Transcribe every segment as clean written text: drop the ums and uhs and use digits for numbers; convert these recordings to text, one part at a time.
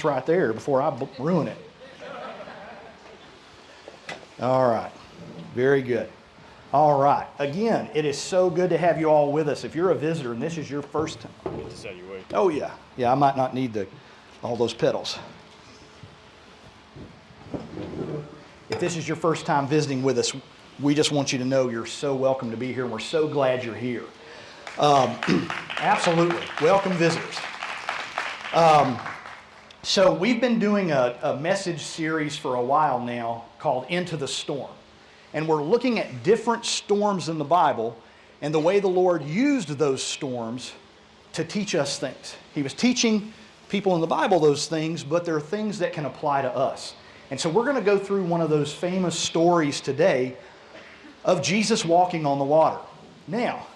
right there before I ruin it. All right. Very good. All right. Again, it is so good to have you all with us. If you're a visitor and this is your first time. Get this out of your way. Oh, yeah. Yeah, I might not need all those pedals. If this is your first time visiting with us, we just want you to know you're so welcome to be here, and we're so glad you're here. Absolutely. Welcome, visitors. So we've been doing a message series for a while now called Into the Storm. And we're looking at different storms in the Bible and the way the Lord used those storms to teach us things. He was teaching people in the Bible those things, but there are things that can apply to us. And so we're going to go through one of those famous stories today of Jesus walking on the water. Now,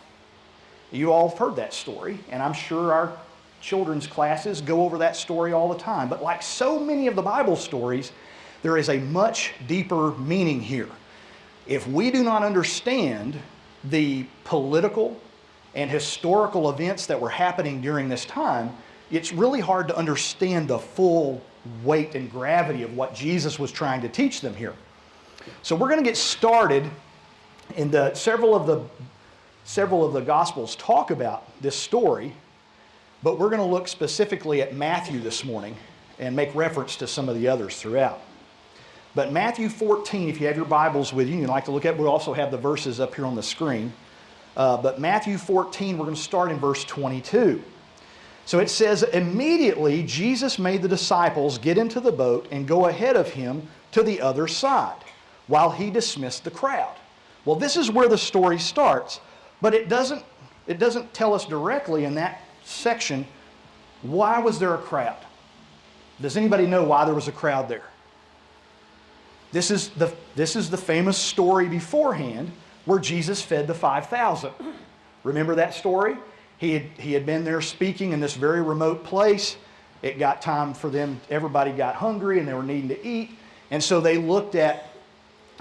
you all have heard that story, and I'm sure our children's classes go over that story all the time. But like so many of the Bible stories, there is a much deeper meaning here. If we do not understand the political and historical events that were happening during this time, it's really hard to understand the full weight and gravity of what Jesus was trying to teach them here. So we're going to get started, and several of the Gospels talk about this story, but we're going to look specifically at Matthew this morning and make reference to some of the others throughout. But Matthew 14, if you have your Bibles with you, you'd like to look at, we'll also have the verses up here on the screen. But Matthew 14, we're going to start in verse 22. So it says, immediately Jesus made the disciples get into the boat and go ahead of him to the other side, while he dismissed the crowd. Well, this is where the story starts, but it doesn't tell us directly in that section, why was there a crowd? Does anybody know why there was a crowd there? This is the famous story beforehand where Jesus fed the 5,000. Remember that story? He had been there speaking in this very remote place. It got time for them, everybody got hungry and they were needing to eat. And so they looked at,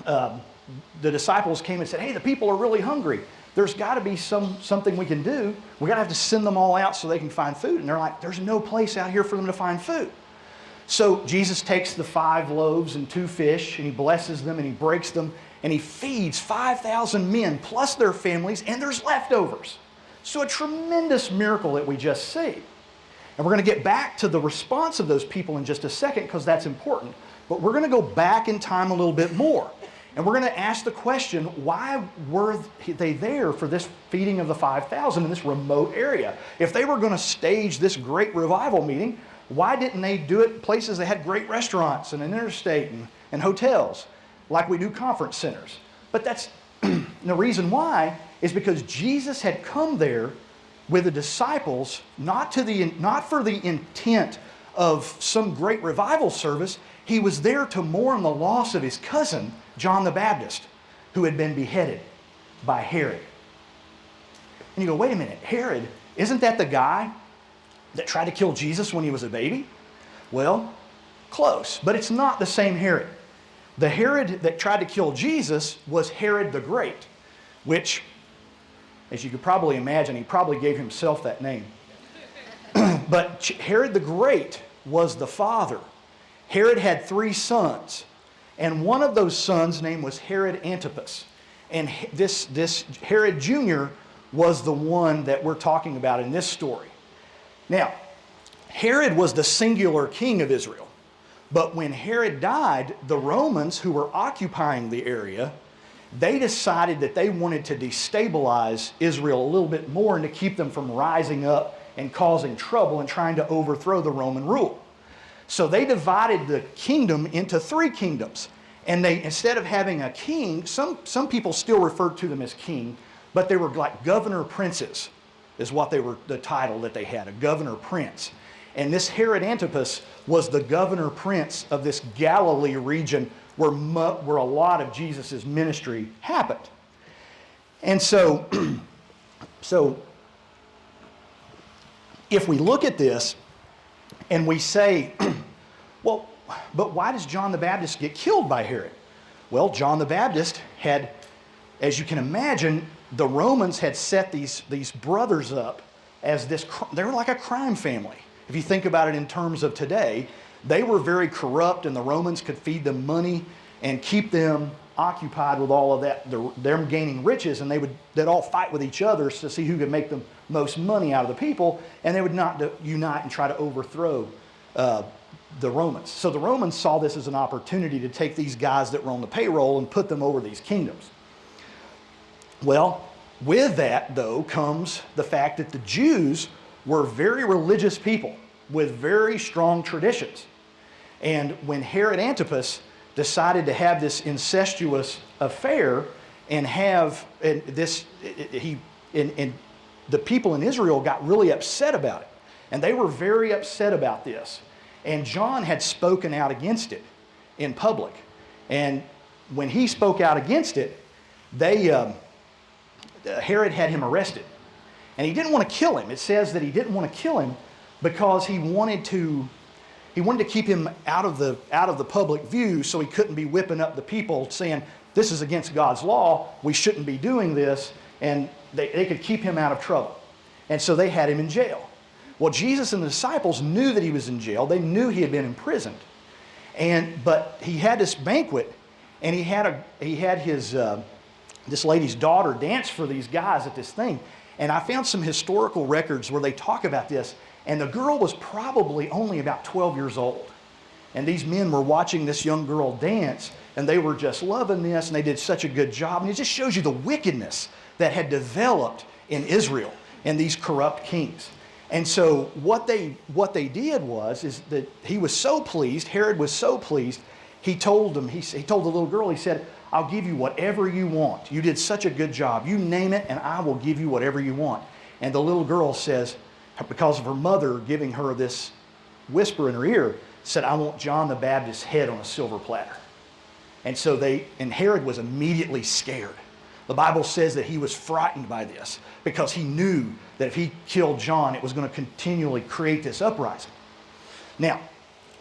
the disciples came and said, hey, the people are really hungry. There's got to be something we can do. We're going to have to send them all out so they can find food. And they're like, there's no place out here for them to find food. So Jesus takes the 5 loaves and 2 fish, and he blesses them, and he breaks them, and he feeds 5,000 men plus their families, and there's leftovers. So a tremendous miracle that we just see. And we're going to get back to the response of those people in just a second, because that's important. But we're going to go back in time a little bit more. And we're going to ask the question, why were they there for this feeding of the 5,000 in this remote area? If they were going to stage this great revival meeting, why didn't they do it in places that had great restaurants and an interstate and hotels, like we do conference centers? But that's the reason why is because Jesus had come there with the disciples, not for the intent of some great revival service. He was there to mourn the loss of his cousin, John the Baptist, who had been beheaded by Herod. And you go, wait a minute, Herod, isn't that the guy that tried to kill Jesus when he was a baby? Well, close, but it's not the same Herod. The Herod that tried to kill Jesus was Herod the Great, which, as you could probably imagine, he probably gave himself that name. But Herod the Great was the father. Herod had 3 sons, and one of those sons' name was Herod Antipas. And this Herod Jr. was the one that we're talking about in this story. Now, Herod was the singular king of Israel. But when Herod died, the Romans who were occupying the area, they decided that they wanted to destabilize Israel a little bit more and to keep them from rising up and causing trouble and trying to overthrow the Roman rule. So they divided the kingdom into 3 kingdoms. And they, instead of having a king, some people still referred to them as king, but they were like governor princes, is what they were, the title that they had, a governor prince. And this Herod Antipas was the governor prince of this Galilee region where a lot of Jesus' ministry happened. And so if we look at this and we say, well, but why does John the Baptist get killed by Herod? Well, John the Baptist had, as you can imagine, the Romans had set these brothers up as this, they were like a crime family. If you think about it in terms of today, They were very corrupt, and the Romans could feed them money and keep them occupied with all of that, them gaining riches, and they'd all fight with each other to see who could make the most money out of the people, and they would not unite and try to overthrow the Romans. So the Romans saw this as an opportunity to take these guys that were on the payroll and put them over these kingdoms. Well, with that, though, comes the fact that the Jews were very religious people with very strong traditions. And when Herod Antipas decided to have this incestuous affair and the people in Israel got really upset about it. And they were very upset about this. And John had spoken out against it in public. And when he spoke out against it, Herod had him arrested. And he didn't want to kill him. It says that he didn't want to kill him because he wanted to keep him out of the public view, so he couldn't be whipping up the people saying, this is against God's law, we shouldn't be doing this, and they could keep him out of trouble. And so they had him in jail. Well, Jesus and the disciples knew that he was in jail. They knew he had been imprisoned. But he had this banquet, and he had his this lady's daughter dance for these guys at this thing. And I found some historical records where they talk about this. And the girl was probably only about 12 years old. And these men were watching this young girl dance, and they were just loving this, and they did such a good job. And it just shows you the wickedness that had developed in Israel and these corrupt kings. And so what they did is that he was so pleased, Herod was so pleased, he told them, he told the little girl, he said, I'll give you whatever you want. You did such a good job. You name it, and I will give you whatever you want. And the little girl says, because of her mother giving her this whisper in her ear, said, I want John the Baptist's head on a silver platter. And Herod was immediately scared. The Bible says that he was frightened by this because he knew that if he killed John, it was going to continually create this uprising. Now,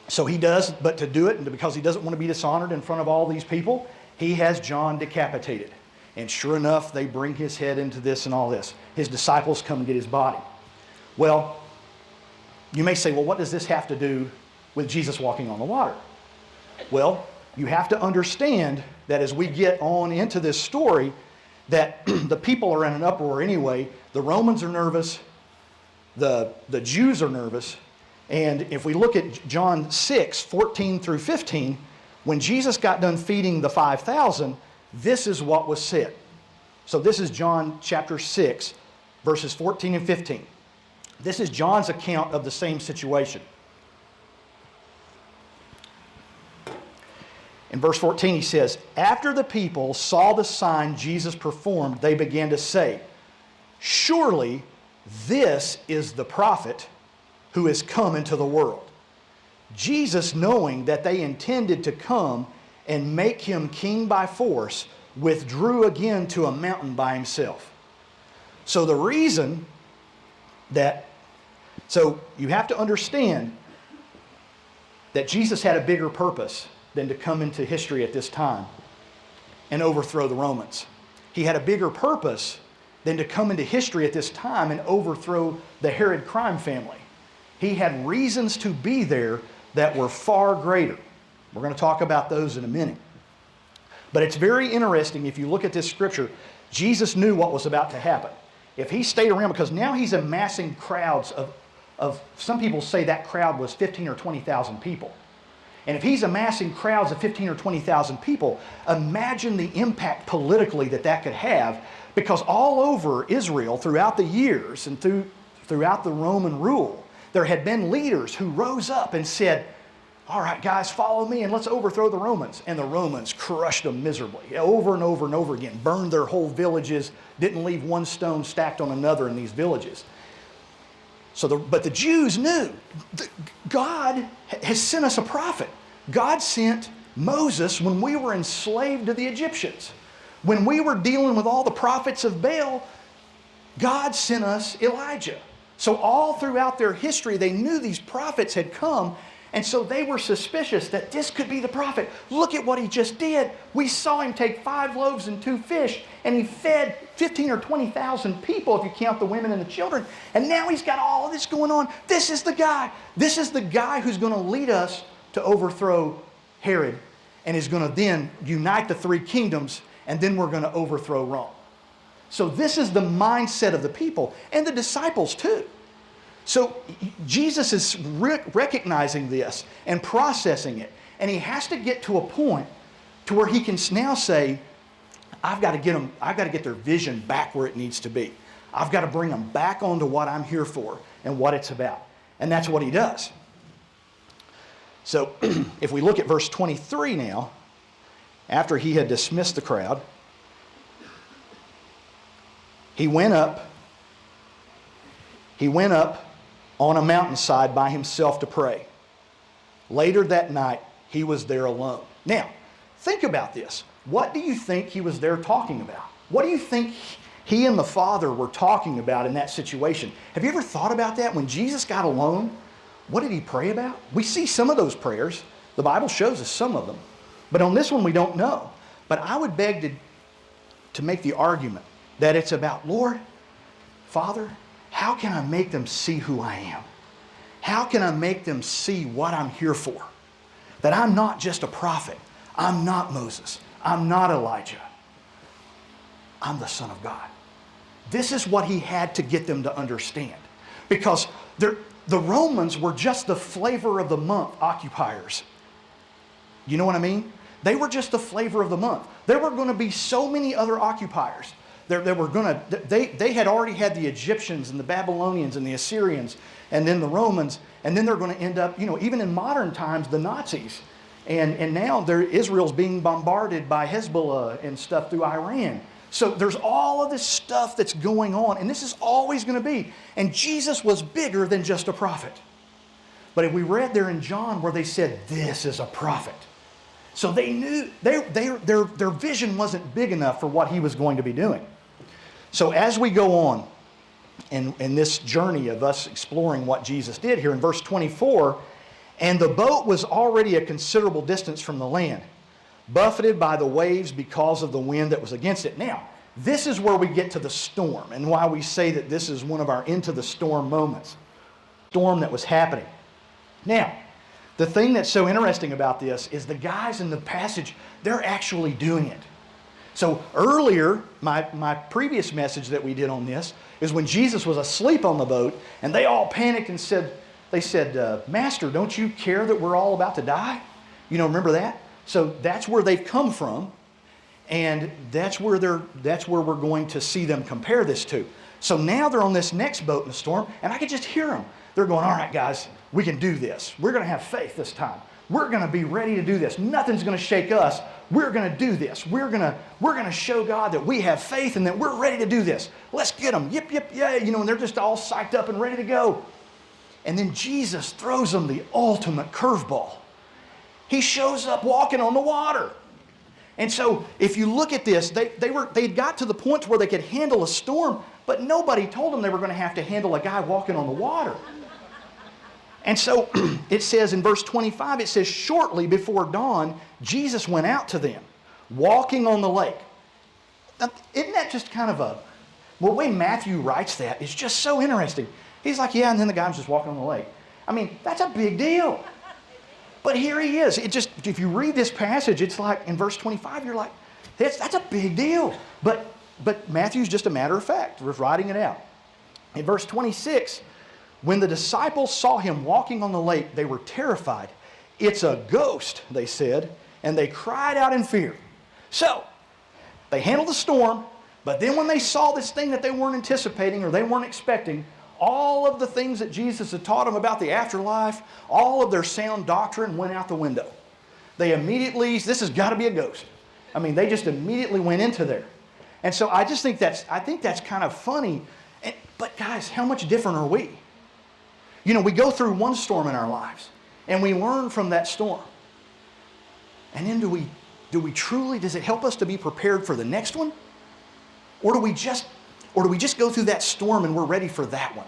so he does, but to do it, and because he doesn't want to be dishonored in front of all these people, he has John decapitated. And sure enough, they bring his head into this and all this. His disciples come and get his body. Well, you may say, well, what does this have to do with Jesus walking on the water? Well, you have to understand that as we get on into this story, that the people are in an uproar anyway. The Romans are nervous. The Jews are nervous. And if we look at John 6, 14 through 15, when Jesus got done feeding the 5,000, this is what was said. So this is John chapter 6, verses 14 and 15. This is John's account of the same situation. In verse 14 he says, after the people saw the sign Jesus performed, they began to say, surely this is the prophet who has come into the world. Jesus, knowing that they intended to come and make him king by force, withdrew again to a mountain by himself. So the reason so you have to understand that Jesus had a bigger purpose than to come into history at this time and overthrow the Romans. He had a bigger purpose than to come into history at this time and overthrow the Herod crime family. He had reasons to be there that were far greater. We're going to talk about those in a minute. But it's very interesting if you look at this scripture, Jesus knew what was about to happen. If he stayed around, because now he's amassing crowds of some people say that crowd was 15 or 20,000 people. And if he's amassing crowds of 15 or 20,000 people, imagine the impact politically that could have, because all over Israel throughout the years and throughout the Roman rule, there had been leaders who rose up and said, all right, guys, follow me and let's overthrow the Romans. And the Romans crushed them miserably over and over and over again, burned their whole villages, didn't leave one stone stacked on another in these villages. But the Jews knew God has sent us a prophet. God sent Moses when we were enslaved to the Egyptians. When we were dealing with all the prophets of Baal, God sent us Elijah. So all throughout their history, they knew these prophets had come, And so they were suspicious that this could be the prophet. Look at what he just did. We saw him take 5 loaves and 2 fish, and he fed 15 or 20,000 people if you count the women and the children. And now he's got all of this going on. This is the guy. This is the guy who's going to lead us to overthrow Herod, and is going to then unite the 3 kingdoms, and then we're going to overthrow Rome. So this is the mindset of the people, and the disciples too. So Jesus is recognizing this and processing it. And he has to get to a point to where he can now say, I've got to get their vision back where it needs to be. I've got to bring them back onto what I'm here for and what it's about. And that's what he does. So if we look at verse 23 now, after he had dismissed the crowd, he went up on a mountainside by himself to pray. Later that night, he was there alone. Now, think about this. What do you think he was there talking about? What do you think he and the Father were talking about in that situation? Have you ever thought about that? When Jesus got alone, what did he pray about? We see some of those prayers. The Bible shows us some of them. But on this one, we don't know. But I would beg to make the argument that it's about, Lord, Father, how can I make them see who I am? How can I make them see what I'm here for? That I'm not just a prophet. I'm not Moses. I'm not Elijah. I'm the Son of God. This is what he had to get them to understand. Because the Romans were just the flavor of the month occupiers. You know what I mean? They were just the flavor of the month. There were going to be so many other occupiers. They had already had the Egyptians and the Babylonians and the Assyrians and then the Romans, and then they're going to end up, even in modern times, the Nazis. And now Israel's being bombarded by Hezbollah and stuff through Iran. So there's all of this stuff that's going on, and this is always going to be. And Jesus was bigger than just a prophet. But if we read there in John where they said, this is a prophet. So they knew their vision wasn't big enough for what he was going to be doing. So as we go on in this journey of us exploring what Jesus did here in verse 24, and the boat was already a considerable distance from the land, buffeted by the waves because of the wind that was against it. Now, this is where we get to the storm, and why we say that this is one of our into the storm moments. Storm that was happening. Now, the thing that's so interesting about this is the guys in the passage, they're actually doing it. So earlier, my previous message that we did on this is when Jesus was asleep on the boat, and they all panicked and said, Master, don't you care that we're all about to die? Remember that? So that's where they've come from, and that's where we're going to see them compare this to. So now they're on this next boat in the storm, and I could just hear them. They're going, all right, guys, we can do this. We're going to have faith this time. We're going to be ready to do this. Nothing's going to shake us. We're going to do this. We're going to show God that we have faith and that we're ready to do this. Let's get them. Yip, yip, yeah. And they're just all psyched up and ready to go. And then Jesus throws them the ultimate curveball. He shows up walking on the water. And so if you look at this, they got to the point where they could handle a storm, but nobody told them they were going to have to handle a guy walking on the water. And so it says in verse 25, it says, shortly before dawn, Jesus went out to them, walking on the lake. Now, isn't that just kind of the way Matthew writes that is just so interesting. He's like, yeah, and then the guy was just walking on the lake. I mean, that's a big deal. But here he is. If you read this passage, it's like in verse 25, you're like, that's a big deal. But Matthew's just a matter of fact, writing it out. In verse 26, when the disciples saw him walking on the lake, they were terrified. It's a ghost, they said, and they cried out in fear. So, they handled the storm, but then when they saw this thing that they weren't anticipating or they weren't expecting, all of the things that Jesus had taught them about the afterlife, all of their sound doctrine went out the window. They immediately, this has got to be a ghost. I mean, they just immediately went into there. And so I think that's kind of funny. But guys, how much different are we? We go through one storm in our lives, and we learn from that storm. And then does it help us to be prepared for the next one? Or do we just go through that storm and we're ready for that one?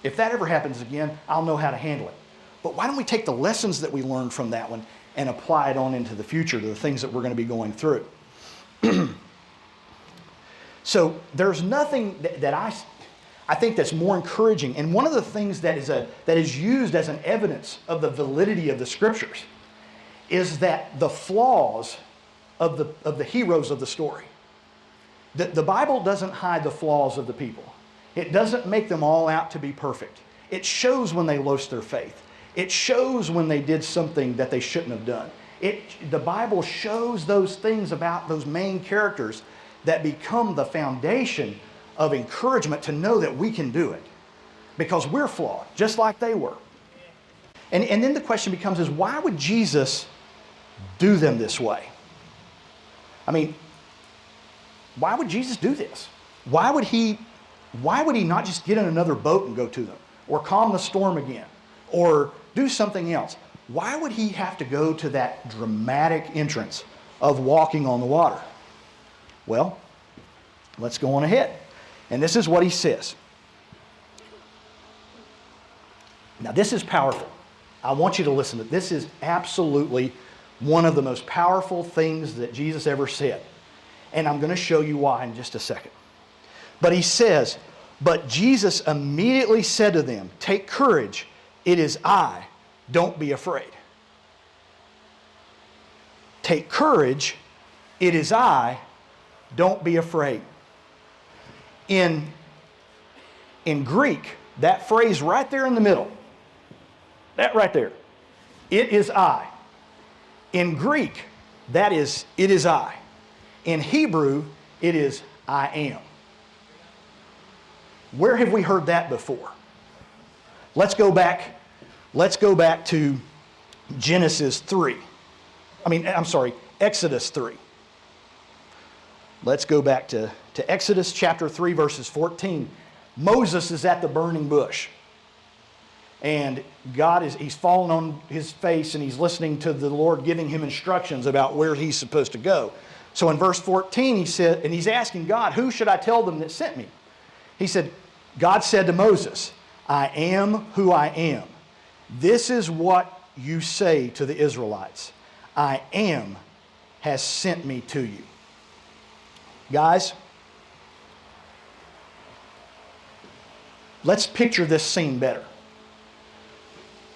If that ever happens again, I'll know how to handle it. But why don't we take the lessons that we learned from that one and apply it on into the future to the things that we're going to be going through? So there's nothing that I think that's more encouraging. And one of the things that is used as an evidence of the validity of the Scriptures is that the flaws of the heroes of the story. The Bible doesn't hide the flaws of the people. It doesn't make them all out to be perfect. It shows when they lost their faith. It shows when they did something that they shouldn't have done. The Bible shows those things about those main characters that become the foundation of encouragement to know that we can do it. Because we're flawed, just like they were. And then the question becomes is, why would Jesus do them this way? I mean, why would Jesus do this? Why would he not just get in another boat and go to them? Or calm the storm again? Or do something else? Why would he have to go to that dramatic entrance of walking on the water? Well, let's go on ahead. And this is what he says. Now, this is powerful. I want you to listen to this. This is absolutely one of the most powerful things that Jesus ever said. And I'm going to show you why in just a second. But he says, "But Jesus immediately said to them, 'Take courage, it is I, don't be afraid.'" Take courage, it is I, don't be afraid. In Greek, that phrase right there in the middle, that right there, it is I. In Greek, that is, it is I. In Hebrew, it is I am. Where have we heard that before? Let's go back to Exodus 3. Let's go back to Exodus chapter 3, verses 14. Moses is at the burning bush. And he's fallen on his face and he's listening to the Lord giving him instructions about where he's supposed to go. So in verse 14 he said, and he's asking God, "Who should I tell them that sent me?" He said, God said to Moses, "I am who I am. This is what you say to the Israelites. I am has sent me to you." Guys, let's picture this scene better.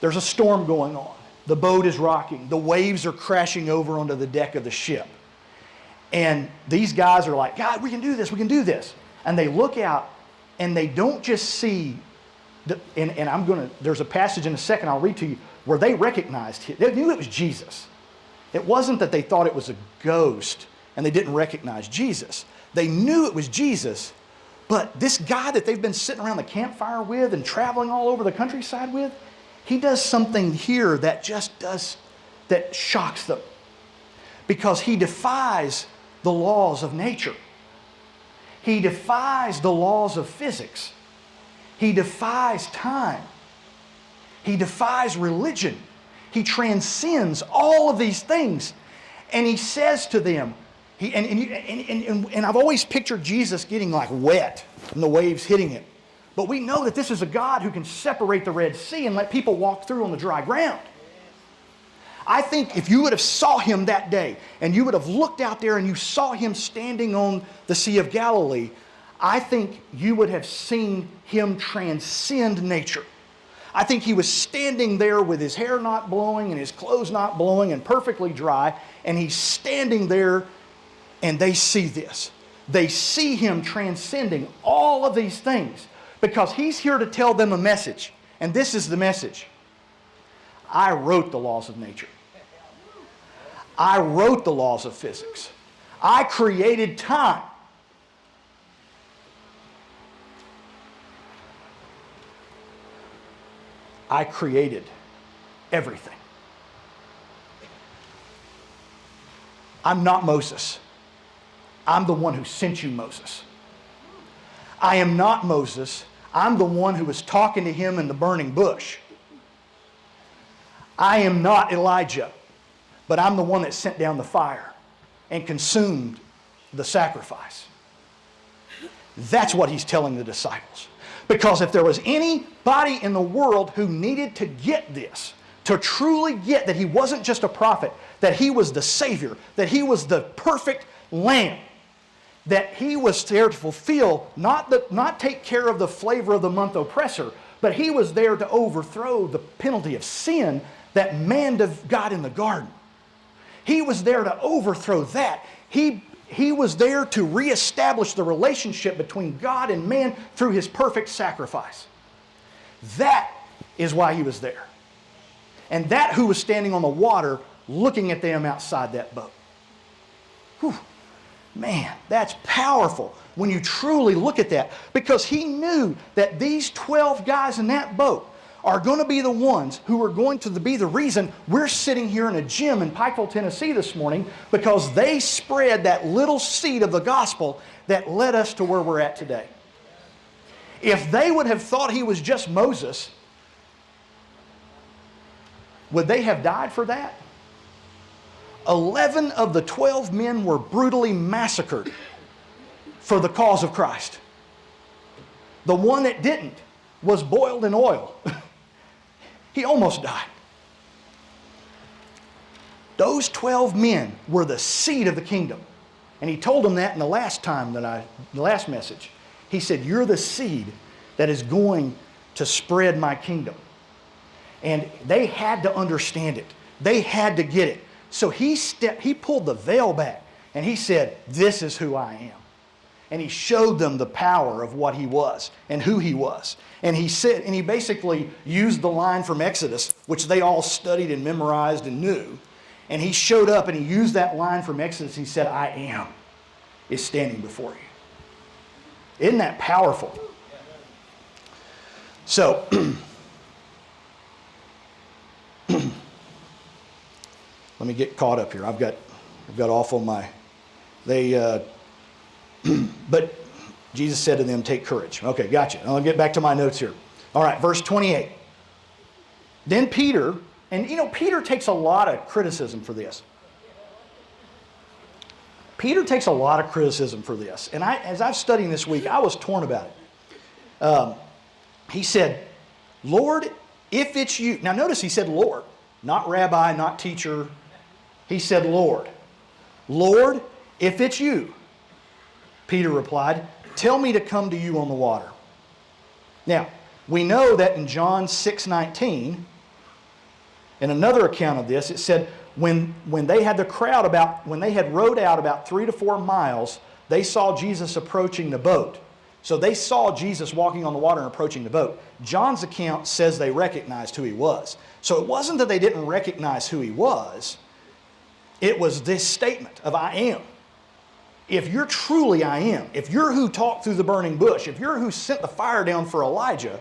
There's a storm going on. The boat is rocking. The waves are crashing over onto the deck of the ship. And these guys are like, "God, we can do this, we can do this." And they look out and they don't just see, there's a passage in a second I'll read to you, where they recognized him. They knew it was Jesus. It wasn't that they thought it was a ghost and they didn't recognize Jesus. They knew it was Jesus, but this guy that they've been sitting around the campfire with and traveling all over the countryside with, he does something here that shocks them. Because he defies the laws of nature. He defies the laws of physics. He defies time. He defies religion. He transcends all of these things. And he says to them, and I've always pictured Jesus getting like wet and the waves hitting him. But we know that this is a God who can separate the Red Sea and let people walk through on the dry ground. I think if you would have saw him that day and you would have looked out there and you saw him standing on the Sea of Galilee, I think you would have seen him transcend nature. I think he was standing there with his hair not blowing and his clothes not blowing and perfectly dry, and he's standing there and they see this. They see him transcending all of these things because he's here to tell them a message. And this is the message. I wrote the laws of nature. I wrote the laws of physics. I created time. I created everything. I'm not Moses. I'm the one who sent you, Moses. I am not Moses. I'm the one who was talking to him in the burning bush. I am not Elijah, but I'm the one that sent down the fire and consumed the sacrifice. That's what he's telling the disciples. Because if there was anybody in the world who needed to get this, to truly get that he wasn't just a prophet, that he was the Savior, that he was the perfect Lamb, that he was there to fulfill, not take care of the flavor of the month oppressor, but he was there to overthrow the penalty of sin that man got in the garden. He was there to overthrow that. He was there to reestablish the relationship between God and man through his perfect sacrifice. That is why he was there. And that who was standing on the water looking at them outside that boat. Whew. Man, that's powerful when you truly look at that, because he knew that these 12 guys in that boat are going to be the ones who are going to be the reason we're sitting here in a gym in Pikeville, Tennessee this morning, because they spread that little seed of the gospel that led us to where we're at today. If they would have thought he was just Moses, would they have died for that? 11 of the 12 men were brutally massacred for the cause of Christ. The one that didn't was boiled in oil. He almost died. Those 12 men were the seed of the kingdom. And he told them that in the last message. He said, you're the seed that is going to spread my kingdom. And they had to understand it. They had to get it. So he pulled the veil back and he said, this is who I am. And he showed them the power of what he was and who he was. And he basically used the line from Exodus, which they all studied and memorized and knew. And he showed up and he used that line from Exodus. He said, I am is standing before you. Isn't that powerful? So, let me get caught up here. I've got off on my, but Jesus said to them, take courage. Okay, gotcha. I'll get back to my notes here. All right, verse 28. Then Peter, and Peter takes a lot of criticism for this. Peter takes a lot of criticism for this. And as I've studied this week, I was torn about it. He said, Lord, if it's you. Now notice he said Lord, not rabbi, not teacher. He said Lord. Lord, if it's you. Peter replied, tell me to come to you on the water. Now, we know that in John 6:19, in another account of this, it said when they had when they had rowed out about 3 to 4 miles, they saw Jesus approaching the boat. So they saw Jesus walking on the water and approaching the boat. John's account says they recognized who he was. So it wasn't that they didn't recognize who he was. It was this statement of I am. If you're truly I am, if you're who talked through the burning bush, if you're who sent the fire down for Elijah,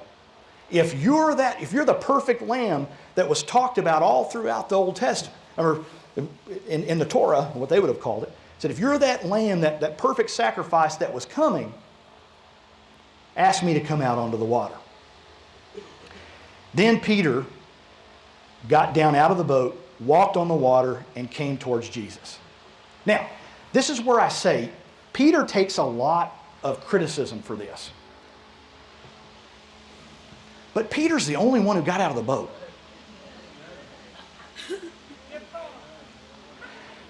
if you're the perfect lamb that was talked about all throughout the Old Testament, or in the Torah, what they would have called it, said if you're that lamb, that perfect sacrifice that was coming, ask me to come out onto the water. Then Peter got down out of the boat, walked on the water, and came towards Jesus. Now, this is where I say Peter takes a lot of criticism for this. But Peter's the only one who got out of the boat.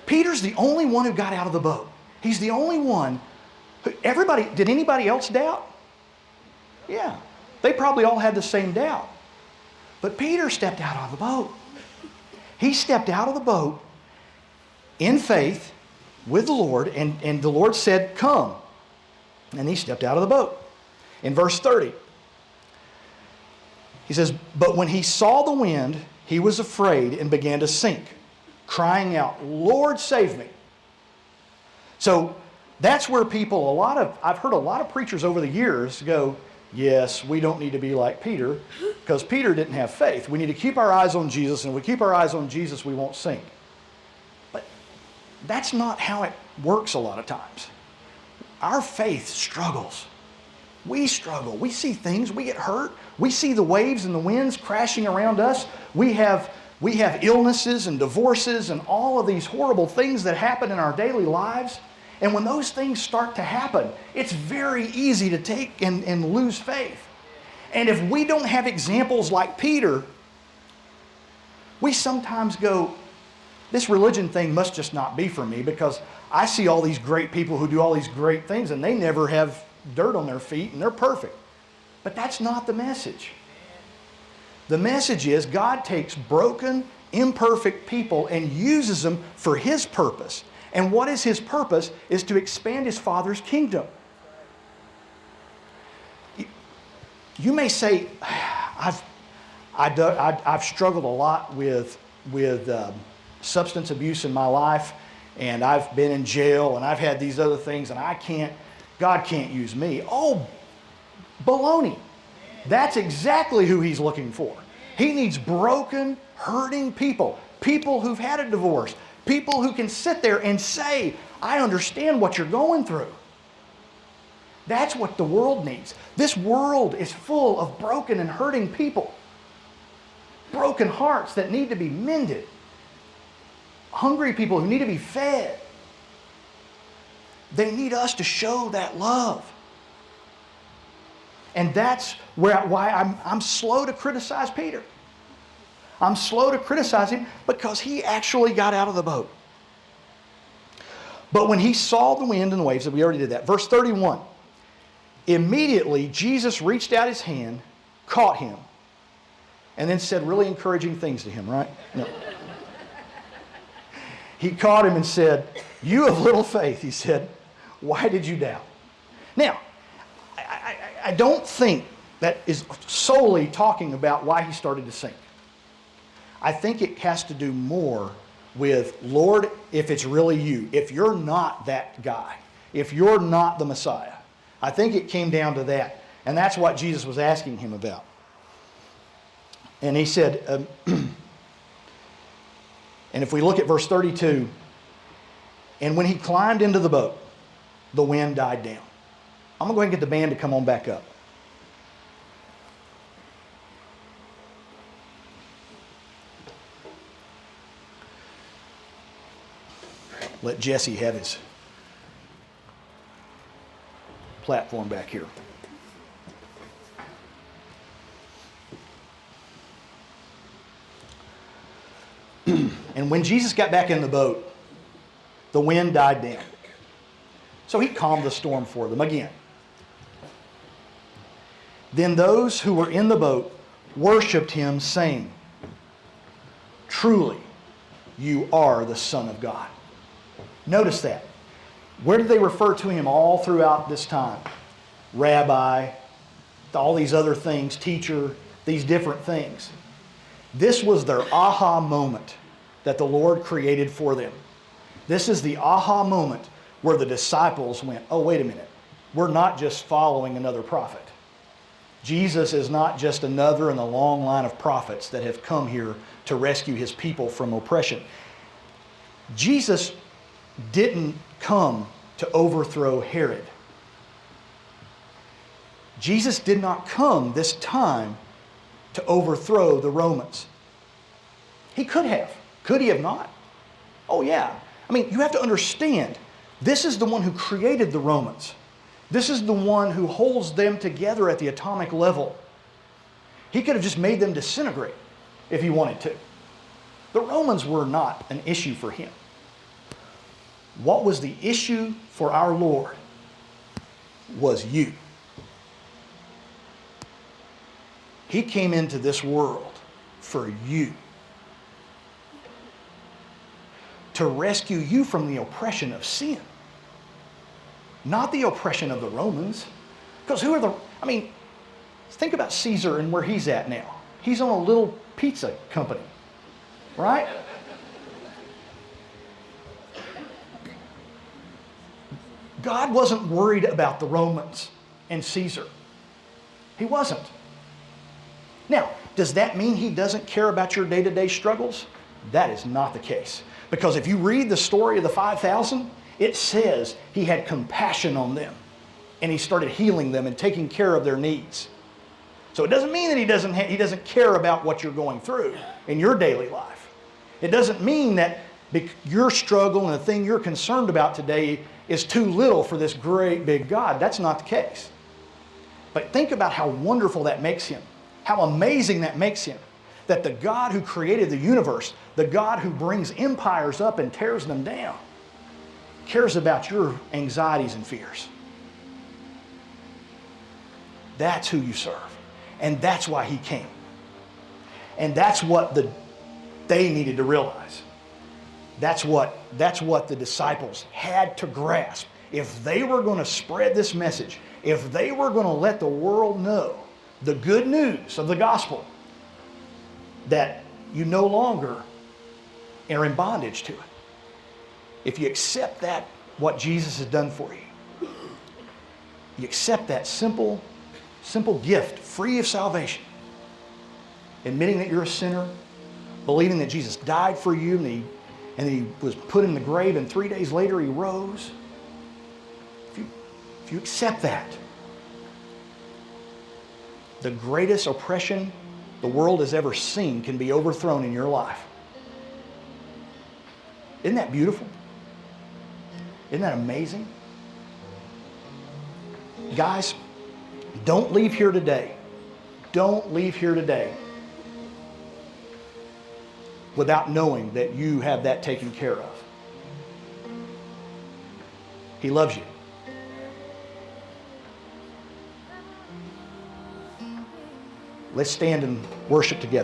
Peter's the only one who got out of the boat. He's the only one. Did anybody else doubt? Yeah. They probably all had the same doubt. But Peter stepped out of the boat. He stepped out of the boat in faith with the Lord, and the Lord said, come. And he stepped out of the boat. In verse 30, he says, but when he saw the wind, he was afraid and began to sink, crying out, Lord, save me. So that's where I've heard a lot of preachers over the years go, yes, we don't need to be like Peter, because Peter didn't have faith. We need to keep our eyes on Jesus, and if we keep our eyes on Jesus, we won't sink. But that's not how it works a lot of times. Our faith struggles. We struggle. We see things. We get hurt. We see the waves and the winds crashing around us. We have illnesses and divorces and all of these horrible things that happen in our daily lives. And when those things start to happen, it's very easy to take and lose faith. And if we don't have examples like Peter We sometimes go, this religion thing must just not be for me because I see all these great people who do all these great things and they never have dirt on their feet and they're perfect. But that's not the message. The message is God takes broken, imperfect people and uses them for His purpose. And what is His purpose? Is to expand His Father's kingdom. You may say, I've struggled a lot with substance abuse in my life, and I've been in jail, and I've had these other things, and God can't use me. Oh, baloney. That's exactly who He's looking for. He needs broken, hurting people, people who've had a divorce, people who can sit there and say, I understand what you're going through. That's what the world needs. This world is full of broken and hurting people. Broken hearts that need to be mended. Hungry people who need to be fed. They need us to show that love. And that's why I'm slow to criticize Peter. I'm slow to criticize him because he actually got out of the boat. But when he saw the wind and the waves, and we already did that. Verse 31, immediately Jesus reached out His hand, caught him, and then said really encouraging things to him, right? No. He caught him and said, you of little faith, He said, why did you doubt? Now, I don't think that is solely talking about why he started to sink. I think it has to do more with, Lord, if it's really you, if you're not that guy, if you're not the Messiah. I think it came down to that. And that's what Jesus was asking him about. And He said, and if we look at verse 32, and when he climbed into the boat, the wind died down. I'm going to go ahead and get the band to come on back up. Let Jesse have his platform back here. And when Jesus got back in the boat, the wind died down. So He calmed the storm for them again. Then those who were in the boat worshiped Him, saying, truly, you are the Son of God. Notice that. Where did they refer to Him all throughout this time? Rabbi, all these other things, teacher, these different things. This was their aha moment that the Lord created for them. This is the aha moment where the disciples went, oh, wait a minute. We're not just following another prophet. Jesus is not just another in the long line of prophets that have come here to rescue His people from oppression. Jesus didn't come to overthrow Herod. Jesus did not come this time to overthrow the Romans. He could have. Could He have not? Oh yeah. I mean, you have to understand, this is the one who created the Romans. This is the one who holds them together at the atomic level. He could have just made them disintegrate if He wanted to. The Romans were not an issue for Him. What was the issue for our Lord was you. He came into this world for you. To rescue you from the oppression of sin. Not the oppression of the Romans. Because think about Caesar and where he's at now. He's on a little pizza company. Right? God wasn't worried about the Romans and Caesar. He wasn't. Now, does that mean He doesn't care about your day-to-day struggles? That is not the case. Because if you read the story of the 5,000, it says He had compassion on them. And He started healing them and taking care of their needs. So it doesn't mean that He doesn't care about what you're going through in your daily life. It doesn't mean that your struggle and the thing you're concerned about today is too little for this great big God. That's not the case. But think about how wonderful that makes Him. How amazing that makes Him. that the God who created the universe, the God who brings empires up and tears them down, cares about your anxieties and fears. That's who you serve. And that's why he came. And that's what they needed to realize. That's what the disciples had to grasp. If they were going to spread this message, if they were going to let the world know the good news of the gospel, that you no longer are in bondage to it. If you accept that, what Jesus has done for you, you accept that simple gift, free of salvation, admitting that you're a sinner, believing that Jesus died for you and he was put in the grave and 3 days later he rose. If you accept that, the greatest oppression the world has ever seen can be overthrown in your life. Isn't that beautiful? Isn't that amazing? Guys, don't leave here today. Don't leave here today without knowing that you have that taken care of. He loves you. Let's stand and worship together.